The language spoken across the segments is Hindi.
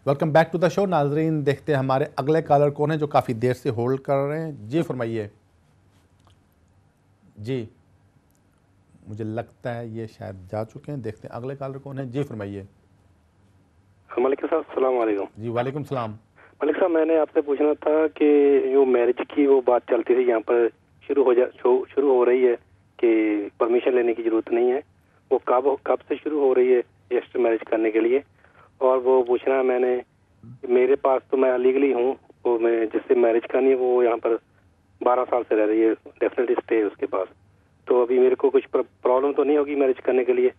Welcome back to the show. नाजरीन, देखते हैं हमारे अगले कॉलर कौन है जो काफ़ी देर से होल्ड कर रहे हैं। जी फरमाइए। जी, मुझे लगता है ये शायद जा चुके हैं। देखते हैं अगले कॉलर कौन है। जी फरमाइए। मलिक साहब अस्सलाम वालेकुम। जी वालेकुम सलाम। मलिक साहब, मैंने आपसे पूछना था कि जो मैरिज की वो बात चलती थी यहाँ पर शुरू हो रही है कि परमिशन लेने की ज़रूरत नहीं है, वो कब से शुरू हो रही है रजिस्टर मैरिज करने के लिए। और वो पूछना मैंने, मेरे पास तो मैं लीगली हूँ, वो मैं जिससे मैरिज करनी है वो यहाँ पर 12 साल से रह रही है, डेफिनेटली स्टे है उसके पास। तो अभी मेरे को कुछ प्रॉब्लम तो नहीं होगी मैरिज करने के लिए?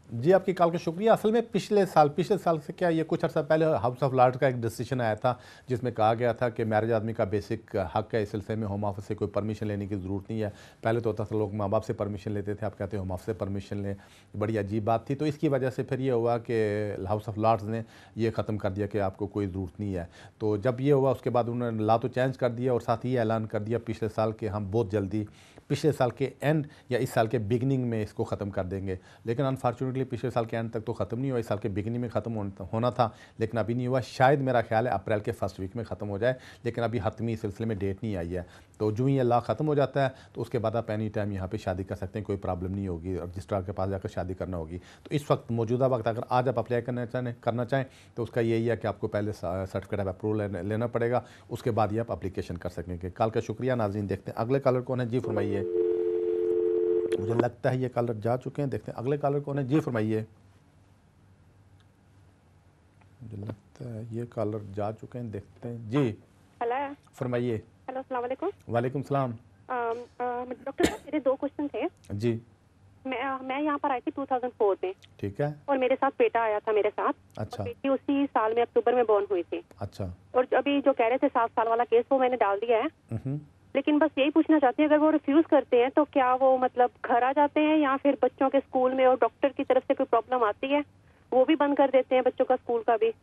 जी, आपकी कॉल का शुक्रिया। असल में पिछले साल से क्या, ये कुछ अर्सा पहले हाउस ऑफ लॉर्ड्स का एक डिसीजन आया था जिसमें कहा गया था कि मैरिज आदमी का बेसिक हक है। इस सिलसिले में होम ऑफिस से कोई परमिशन लेने की ज़रूरत नहीं है। पहले तो होता था लोग माँ बाप से परमिशन लेते थे, आप कहते हैं होम ऑफिस से परमिशन लें। बड़ी अजीब बात थी। तो इसकी वजह से फिर ये हुआ कि हाउस ऑफ लॉर्ड्स ने ये ख़त्म कर दिया कि आपको कोई ज़रूरत नहीं है। तो जब ये हुआ उसके बाद उन्होंने लॉ तो चेंज कर दिया और साथ ही ऐलान कर दिया पिछले साल कि हम बहुत जल्दी पिछले साल के एंड या इस साल के बिगनिंग में इसको ख़त्म कर देंगे। लेकिन अनफॉर्चुनेटली पिछले साल के एंड तक तो ख़त्म नहीं हुआ, इस साल के बिगनिंग में ख़त्म होना था, लेकिन अभी नहीं हुआ। शायद मेरा ख्याल है अप्रैल के फर्स्ट वीक में ख़त्म हो जाए, लेकिन अभी हतमी इस सिलसिले में डेट नहीं आई है। तो जो ही ये लॉ ख़त्म हो जाता है तो उसके बाद आप एनी टाइम यहाँ पे शादी कर सकते हैं, कोई प्रॉब्लम नहीं होगी। रजिस्ट्रार के पास जाकर शादी करना होगी। तो इस वक्त मौजूदा वक्त अगर आज आप अप्लाई करना चाहें तो उसका यही है कि आपको पहले सर्टिफिकेट ऑफ अप्रूवल लेना पड़ेगा, उसके बाद ही आप अप्लीकेशन कर सकेंगे। कॉल का शुक्रिया। नाज़रीन, देखते हैं अगले कॉलर कौन है। जी फरमाइए। मुझे लगता है ये कॉलर जा चुके हैं। देखते हैं अगले कॉलर कौन है। जी फरमाइए। मुझे लगता है ये कॉलर जा चुके हैं। देखते हैं। जी हेलो, फरमाइए। हेलो, अस्सलाम वालेकुम। वालेकुम सलाम। डॉक्टर साहब, मेरे 2 क्वेश्चन थे। जी, मैं यहाँ पर आई थी 2004 में, ठीक है। और मेरे साथ बेटा आया था मेरे साथ। अच्छा, और बेटी उसी साल में अक्टूबर में बॉर्न हुई थी। अच्छा। और अभी जो कह रहे थे 7 साल वाला केस, वो मैंने डाल दिया है। हम्म। लेकिन बस यही पूछना चाहती हूँ, अगर वो रिफ्यूज करते हैं तो क्या वो मतलब घर आ जाते हैं, या फिर बच्चों के स्कूल में और डॉक्टर की तरफ से कोई प्रॉब्लम आती है वो भी बंद कर देते हैं बच्चों का स्कूल का भी?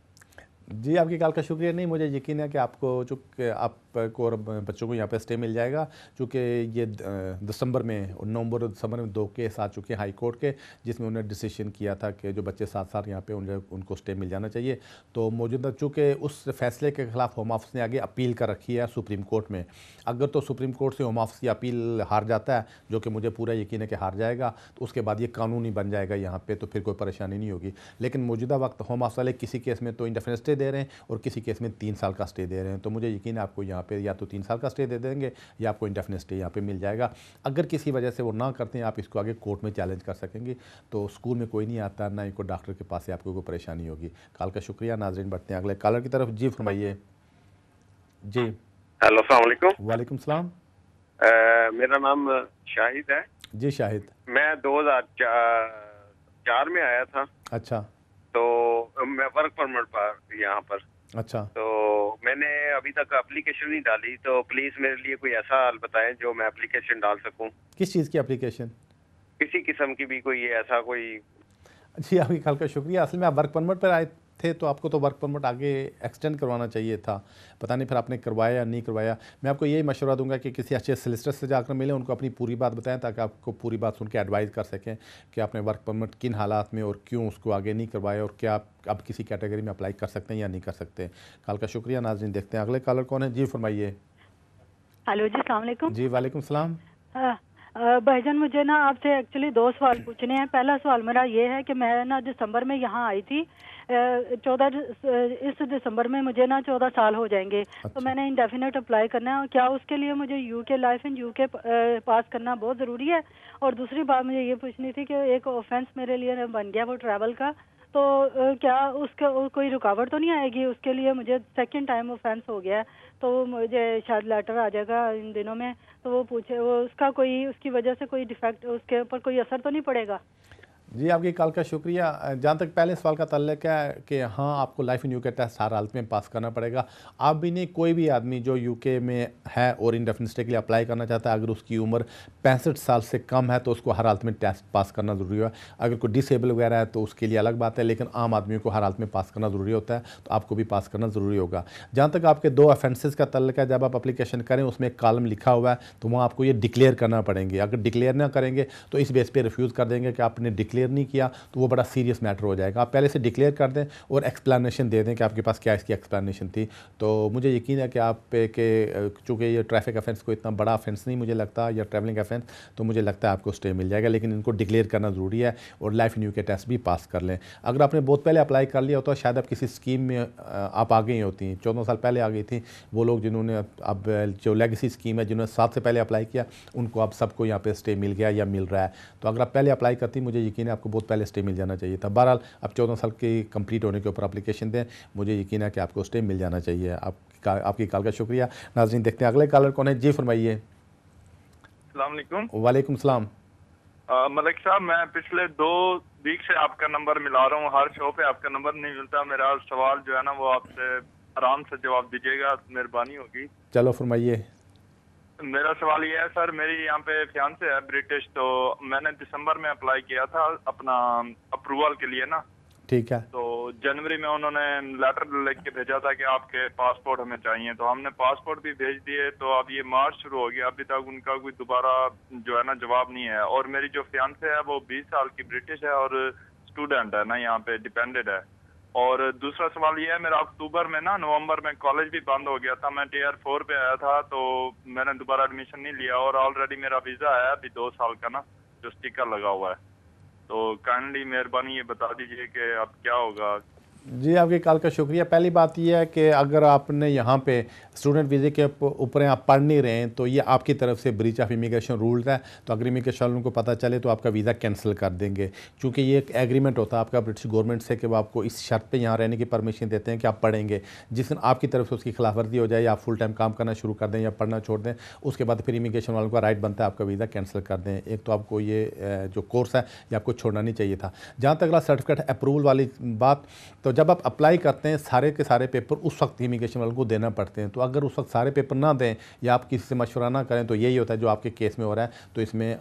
जी, आपकी कॉल का शुक्रिया। नहीं, मुझे यकीन है कि आपको चूँकि आपको और बच्चों को यहाँ पे स्टे मिल जाएगा, चूँकि ये दिसंबर में, नवंबर और दिसंबर में 2 केस आ चुके हैं हाई कोर्ट के, जिसमें उन्होंने डिसीजन किया था कि जो बच्चे 7 साल यहाँ पे उनको स्टे मिल जाना चाहिए। तो मौजूदा चूँकि उस फैसले के खिलाफ होम ऑफिस ने आगे अपील कर रखी है सुप्रीम कोर्ट में। अगर तो सुप्रीम कोर्ट से होम ऑफिस की अपील हार जाता है, जो कि मुझे पूरा यकीन है कि हार जाएगा, तो उसके बाद ये कानूनी बन जाएगा यहाँ पे, तो फिर कोई परेशानी नहीं होगी। लेकिन मौजूदा वक्त होम ऑफिस वाले किसी केस में तो इंडेफिनिट स्टे दे रहे हैं और किसी केस में 3 साल का स्टे दे रहे हैं। तो मुझे यकीन है आपको यहाँ पे या तो 3 साल का स्टे दे देंगे या आपको इंडेफिनिट स्टे यहाँ पे मिल जाएगा। अगर किसी वजह से वो ना करते हैं, आप इसको आगे कोर्ट में चैलेंज कर सकेंगे। तो स्कूल में कोई नहीं आता, ना ही कोई डॉक्टर के पास से आपको कोई परेशानी होगी। कॉल का शुक्रिया। नाजरीन, बढ़ते हैं अगले कॉलर की तरफ। जी फरमाइए। जी, हेलो, अस्सलाम वालेकुम। वालेकुम सलाम। मेरा नाम शाहिद है। जी शाहिद। मैं 2004 में आया था। अच्छा, तो मैं वर्क परमिट पर यहाँ पर। अच्छा। तो मैंने अभी तक एप्लीकेशन नहीं डाली, तो प्लीज़ मेरे लिए कोई ऐसा हाल बताएं जो मैं एप्लीकेशन डाल सकूं। किस चीज़ की एप्लीकेशन? किसी किस्म की भी कोई ऐसा कोई। जी, आपकी कॉल का शुक्रिया। असल में आप वर्क परमिट पर आए थे तो आपको तो वर्क परमिट आगे एक्सटेंड करवाना चाहिए था। पता नहीं फिर आपने करवाया या नहीं करवाया। मैं आपको यही मशवरा दूंगा कि किसी अच्छे सोलिसिटर से जाकर मिलें, उनको अपनी पूरी बात बताएं ताकि आपको पूरी बात सुन के एडवाइस कर सकें कि आपने वर्क परमिट किन हालात में और क्यों उसको आगे नहीं करवाया, और क्या आप अब किसी कैटेगरी में अप्लाई कर सकते हैं या नहीं कर सकते। कॉल का शुक्रिया। नाज़रीन, देखते हैं अगले कॉलर कौन है। जी फरमाइए। हेलो जी, अस्सलाम वालेकुम। जी वालेकुम सलाम। भाईजान, मुझे ना आपसे एक्चुअली 2 सवाल पूछने हैं। पहला सवाल मेरा ये है कि मैं ना दिसंबर में यहाँ आई थी। 14 इस दिसंबर में मुझे ना 14 साल हो जाएंगे। अच्छा। तो मैंने इंडेफिनेट अप्लाई करना है, और क्या उसके लिए मुझे यूके लाइफ इन यूके पास करना बहुत ज़रूरी है? और दूसरी बात मुझे ये पूछनी थी कि एक ऑफेंस मेरे लिए बन गया वो ट्रैवल का, तो क्या उसका कोई रुकावट तो नहीं आएगी? उसके लिए मुझे सेकंड टाइम ऑफेंस हो गया है, तो मुझे शायद लेटर आ जाएगा इन दिनों में। तो वो पूछे, वो उसका कोई, उसकी वजह से कोई डिफेक्ट, उसके ऊपर कोई असर तो नहीं पड़ेगा? जी, आपकी कॉल का शुक्रिया। जहाँ तक पहले सवाल का ताल्लुक है कि हाँ, आपको लाइफ इन यूके टेस्ट हर हालत में पास करना पड़ेगा। आप भी नहीं, कोई भी आदमी जो यूके में है और इंडेफिनिट स्टे के लिए अप्लाई करना चाहता है, अगर उसकी उम्र 65 साल से कम है तो उसको हर हालत में टेस्ट पास करना ज़रूरी है। अगर कोई डिसेबल वगैरह है तो उसके लिए अलग बात है, लेकिन आम आदमियों को हर हालत में पास करना ज़रूरी होता है, तो आपको भी पास करना ज़रूरी होगा। जहाँ तक आपके 2 ऑफेंसेस का ताल्लुक है, जब आप अप्लीकेशन करें उसमें एक कॉलम लिखा हुआ है, तो वहाँ आपको ये डिक्लेयर करना पड़ेंगे। अगर डिक्लेयर ना करेंगे तो इस बेस पर रिफ्यूज़ कर देंगे कि आपने डिक्लेयर डिक्लेयर नहीं किया तो वो बड़ा सीरियस मैटर हो जाएगा। आप पहले से डिक्लेयर कर दें और एक्सप्लेनेशन दे दें कि आपके पास क्या इसकी एक्सप्लेनेशन थी। तो मुझे यकीन है कि आप पे के चूँकि ये ट्रैफिक ऑफेंस को इतना बड़ा ऑफेंस नहीं मुझे लगता, या ट्रैवलिंग ऑफेंस, तो मुझे लगता है आपको स्टे मिल जाएगा। लेकिन इनको डिक्लेयर करना ज़रूरी है और लाइफ इन यूके टेस्ट भी पास कर लें। अगर आपने बहुत पहले अप्लाई कर लिया होता तो शायद आप किसी स्कीम में आप आ गई होती, 14 साल पहले आ गई थी। वो लोग जिन्होंने अब जो लेगेसी स्कीम है, जिन्होंने 7 से पहले अप्लाई किया, उनको अब सबको यहाँ पे स्टे मिल गया या मिल रहा है। तो अगर आप पहले अप्लाई करती, मुझे यकीन है आपको बहुत पहले स्टे मिल जाना चाहिए था। बहरहाल अब 14 साल की कंप्लीट होने के ऊपर एप्लीकेशन दें, मुझे यकीन है कि आपको स्टे मिल जाना चाहिए। आपकी कॉल का शुक्रिया। नाज़रीन देखते हैं अगले कॉलर कौन है। जी फरमाइए। अस्सलाम वालेकुम। वालेकुम सलाम। मलिक साहब, मैं पिछले 2 वीक से आपका नंबर मिला रहा हूँ, हर शो पे आपका नंबर नहीं मिलता। मेरा सवाल जो है ना वो आपसे आराम से जवाब दीजिएगा, मेहरबानी होगी। चलो फरमाइए। मेरा सवाल ये है सर, मेरी यहाँ पे फियांसे है ब्रिटिश, तो मैंने दिसंबर में अप्लाई किया था अपना अप्रूवल के लिए ना। ठीक है। तो जनवरी में उन्होंने लेटर लिख के भेजा था कि आपके पासपोर्ट हमें चाहिए, तो हमने पासपोर्ट भी भेज दिए। तो अब ये मार्च शुरू हो गया, अभी तक उनका कोई दोबारा जो है ना जवाब नहीं है। और मेरी जो फियांसे है वो 20 साल की ब्रिटिश है और स्टूडेंट है ना, यहाँ पे डिपेंडेड है। और दूसरा सवाल ये है, मेरा अक्टूबर में ना, नवंबर में कॉलेज भी बंद हो गया था, मैं टीयर 4 पे आया था, तो मैंने दोबारा एडमिशन नहीं लिया। और ऑलरेडी मेरा वीजा है अभी 2 साल का ना, जो स्टिकर लगा हुआ है। तो काइंडली मेहरबानी ये बता दीजिए कि अब क्या होगा। जी आपकी कॉल का शुक्रिया। पहली बात यह है कि अगर आपने यहाँ पे स्टूडेंट वीज़े के ऊपर आप पढ़ नहीं रहे हैं तो ये आपकी तरफ से ब्रीच ऑफ इमिग्रेशन रूल्स है। तो अगर इमिग्रेशन वालों को पता चले तो आपका वीज़ा कैंसिल कर देंगे, क्योंकि ये एक एग्रीमेंट होता है आपका ब्रिटिश गवर्नमेंट से कि वो आपको इस शर्त पे यहाँ रहने की परमिशन देते हैं कि आप पढ़ेंगे। जिस दिन आपकी तरफ से उसकी खिलाफवर्जी हो जाए या आप फुल टाइम काम करना शुरू कर दें या पढ़ना छोड़ दें, उसके बाद फिर इमिग्रेशन वालों का राइट बनता है आपका वीज़ा कैंसिल कर दें। एक तो आपको ये जो कोर्स है ये आपको छोड़ना नहीं चाहिए था। जहाँ तक अगला सर्टिफिकेट अप्रूवल वाली बात, तो जब आप अप्लाई करते हैं सारे के सारे पेपर उस वक्त इमिग्रेशन वालों को देना पड़ते हैं। तो अगर उस वक्त सारे पेपर ना दें या आप किसी से मशवरा ना करें तो यही होता है जो आपके केस में हो रहा है, तो इसमें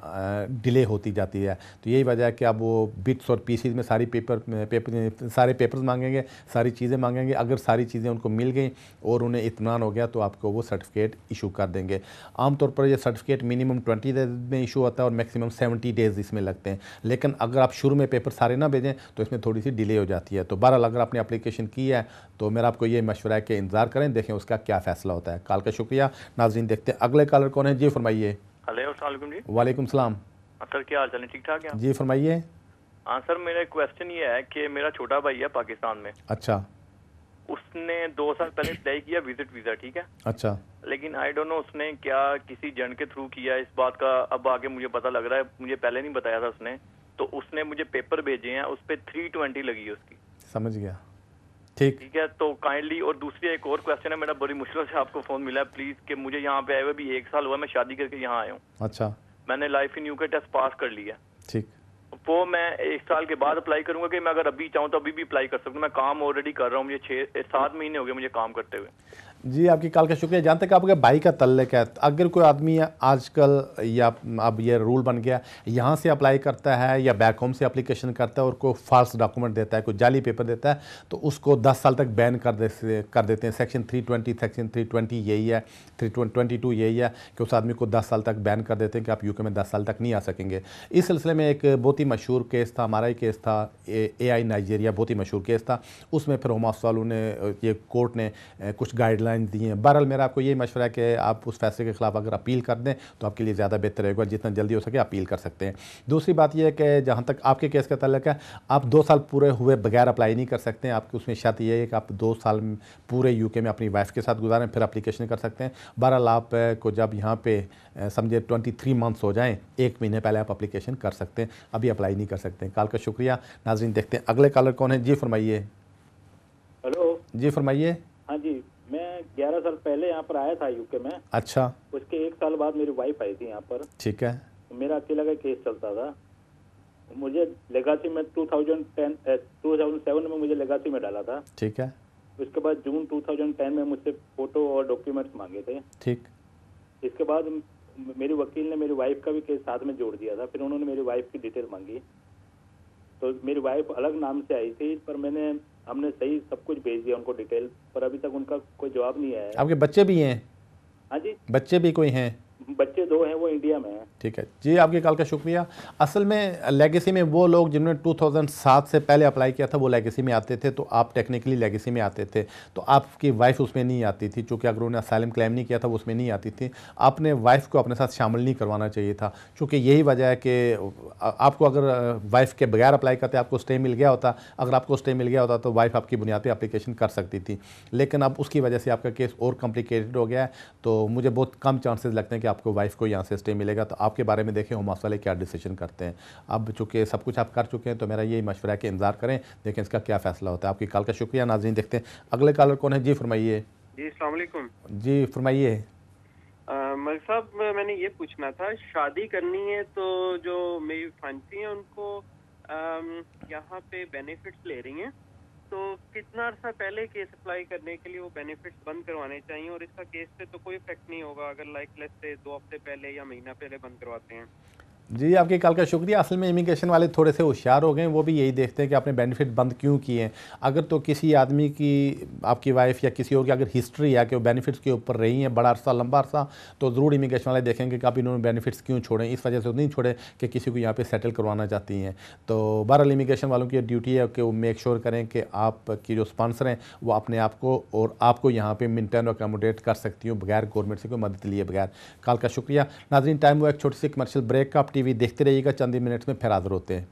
डिले होती जाती है। तो यही वजह है कि अब वो बिट्स और पीसीज में सारे पेपर्स मांगेंगे, सारी चीज़ें मांगेंगे। अगर सारी चीज़ें उनको मिल गई और उन्हें इत्मीनान हो गया तो आपको वो सर्टिफिकेट इशू कर देंगे। आमतौर पर ये सर्टिफिकेट मिनिमम 20 डेज में इशू होता है और मैक्सिमम 70 डेज इसमें लगते हैं। लेकिन अगर आप शुरू में पेपर सारे ना भेजें तो इसमें थोड़ी सी डिले हो जाती है। तो बहरहाल अगर आपने एप्लीकेशन की है तो मेरा आपको ये मशवरा है कि इंतज़ार करें, देखें उसका क्या फ़ैसला होता है। कॉल का शुक्रिया। नाज़रीन देखते हैं अगले कॉलर कौन है। जी फरमाइए। अस्सलाम जी। वालेकुम सलाम। सर क्या हाल चाल है, ठीक ठाक है? जी फरमाइए। हाँ सर, मेरा क्वेश्चन ये है कि मेरा छोटा भाई है पाकिस्तान में। अच्छा। उसने 2 साल पहले अप्लाई किया विजिट वीज़ा, ठीक है। अच्छा। लेकिन आई डोंट नो उसने क्या किसी जन के थ्रू किया, इस बात का अब आगे मुझे पता लग रहा है, मुझे पहले नहीं बताया था उसने। तो उसने मुझे पेपर भेजे हैं, उस पर 320 लगी है उसकी। समझ गया। ठीक है। तो काइंडली, और दूसरी एक और क्वेश्चन है मेरा, बड़ी मुश्किल से आपको फोन मिला है प्लीज, कि मुझे यहाँ पे आए हुए भी 1 साल हुआ, मैं शादी करके यहाँ आया हूँ। अच्छा। मैंने life in UK test pass कर लिया। ठीक। वो मैं 1 साल के बाद अप्लाई करूंगा कि मैं अगर अभी चाहूँ तो अभी भी अप्लाई कर सकता हूँ? मैं काम ऑलरेडी कर रहा हूँ, मुझे 6-7 महीने हो गए मुझे काम करते हुए। जी आपकी कॉल का शुक्रिया। जहाँ तक आपके भाई का तल्लक है, अगर कोई आदमी आजकल या अब ये रूल बन गया यहाँ से अप्लाई करता है या बैक होम से एप्लीकेशन करता है और कोई फाल्स डॉक्यूमेंट देता है, कोई जाली पेपर देता है, तो उसको 10 साल तक बैन कर देते हैं। सेक्शन 320 सेक्शन 320 यही है, 322 यही है कि उस आदमी को 10 साल तक बैन कर देते हैं कि आप यूके में 10 साल तक नहीं आ सकेंगे। इस सिलसिले में एक बहुत ही मशहूर केस था, हमारा ही केस था, AI नाइजीरिया, बहुत ही मशहूर केस था। उसमें फिर होम ऑफिस वालों ने, ये कोर्ट ने कुछ गाइडलाइन दी हैं। बहरहाल मेरा आपको ये मशवरा है कि आप उस फैसले के खिलाफ अगर अपील कर दें तो आपके लिए ज़्यादा बेहतर रहेगा, जितना जल्दी हो सके अपील कर सकते हैं। दूसरी बात यह है कि जहाँ तक आपके केस का तल्लक है, आप 2 साल पूरे हुए बगैर अप्लाई नहीं कर सकते हैं। आपकी उसमें शर्त यह है कि आप 2 साल पूरे यूके में अपनी वाइफ के साथ गुजारें, फिर एप्लीकेशन कर सकते हैं। बहरहाल आपको जब यहाँ पे समझे 23 मंथ्स हो जाएँ, 1 महीने पहले आप एप्लीकेशन कर सकते हैं, अभी अप्लाई नहीं कर सकते हैं। कॉल का शुक्रिया। नाज़रीन देखते हैं अगले कॉलर कौन है। जी फरमाइए। हेलो। जी फरमाइए। हाँ जी, मैं 11 साल पहले यहाँ पर आया था यूके में। अच्छा। उसके 1 साल बाद मेरी वाइफ आई थी यहाँ पर। ठीक है। मेरा अकेला का केस चलता था। मुझे लेगासी में 2007 में मुझे लेगासी में डाला था। ठीक है। उसके बाद जून 2010 में मुझसे फोटो और डॉक्यूमेंट्स मांगे थे। ठीक। इसके बाद मेरी वकील ने मेरी वाइफ का भी केस साथ में जोड़ दिया था। फिर उन्होंने मेरी वाइफ की डिटेल मांगी, तो मेरी वाइफ अलग नाम से आई थी, पर हमने सही सब कुछ भेज दिया उनको डिटेल, पर अभी तक उनका कोई जवाब नहीं आया है। आपके बच्चे भी हैं? हाँ जी, बच्चे भी कोई हैं? बच्चे 2 हैं, वो इंडिया में हैं। ठीक है जी, आपकी कॉल का शुक्रिया। असल में लेगेसी में वो लोग जिन्होंने 2007 से पहले अप्लाई किया था वो लेगेसी में आते थे, तो आप टेक्निकली लेगेसी में आते थे, तो आपकी वाइफ उसमें नहीं आती थी, चूँकि अगर उन्होंने असाइलम क्लेम नहीं किया था वो उसमें नहीं आती थी। आपने वाइफ को अपने साथ शामिल नहीं करवाना चाहिए था, चूँकि यही वजह है कि आपको अगर वाइफ के बगैर अप्लाई करते आपको स्टे मिल गया होता, अगर आपको स्टे मिल गया होता तो वाइफ आपकी बुनियाद पर एप्लीकेशन कर सकती थी, लेकिन अब उसकी वजह से आपका केस और कॉम्प्लिकेटेड हो गया है, तो मुझे बहुत कम चांसेस लगते हैं कि आपको वाइफ को यहाँ से स्टे मिलेगा। तो आपके बारे में देखें होम ऑफिस वाले क्या डिसीजन करते हैं। अब चूँकि सब कुछ आप कर चुके हैं तो मेरा यही मशवरा है कि इंतजार करें, देखें इसका क्या फ़ैसला होता है। आपकी कॉल का शुक्रिया। नाज़रीन देखते हैं अगले कॉलर कौन है। जी फरमाइए। जी अस्सलाम वालेकुम। जी फरमाइए। मलिक साहब, मैंने ये पूछना था, शादी करनी है तो जो मेरी फांसी है उनको यहाँ पे बेनिफिट्स ले रही हैं, तो कितना अर्सा पहले केस अप्लाई करने के लिए वो बेनिफिट्स बंद करवाने चाहिए, और इसका केस पे तो कोई इफेक्ट नहीं होगा अगर लाइक लेट्स से 2 हफ्ते पहले या महीना पहले बंद करवाते हैं? जी आपकी कॉल का शुक्रिया। असल में इमिग्रेशन वाले थोड़े से होशियार हो गए हैं, वो भी यही देखते हैं कि आपने बेनिफिट बंद क्यों किए हैं। अगर तो किसी आदमी की, आपकी वाइफ या किसी और की अगर हिस्ट्री है कि वो बेनिफिट्स के ऊपर रही हैं बड़ा अरसा लंबा अरसा, तो ज़रूर इमिग्रेशन वाले देखेंगे कि आप इन्होंने बेनिफिट्स क्यों छोड़े। इस वजह से तो नहीं छोड़े कि किसी को यहाँ पर सेटल करवाना चाहती हैं। तो बहरहाल इमिग्रेशन वालों की ड्यूटी है कि वो मेक श्योर करें कि आपकी जो स्पॉन्सर हैं वो अपने आप को और आपको यहाँ पर मेंटेन और अकोमोडेट कर सकती हूँ बगैर गवर्नमेंट से कोई मदद लिए बगैर। कॉल का शुक्रिया। नाज़रीन टाइम हुआ एक छोटी सी कमर्शियल ब्रेक का। आप टीवी देखते रहिएगा, चंद ही मिनट्स में फिर हाज़िर होते हैं।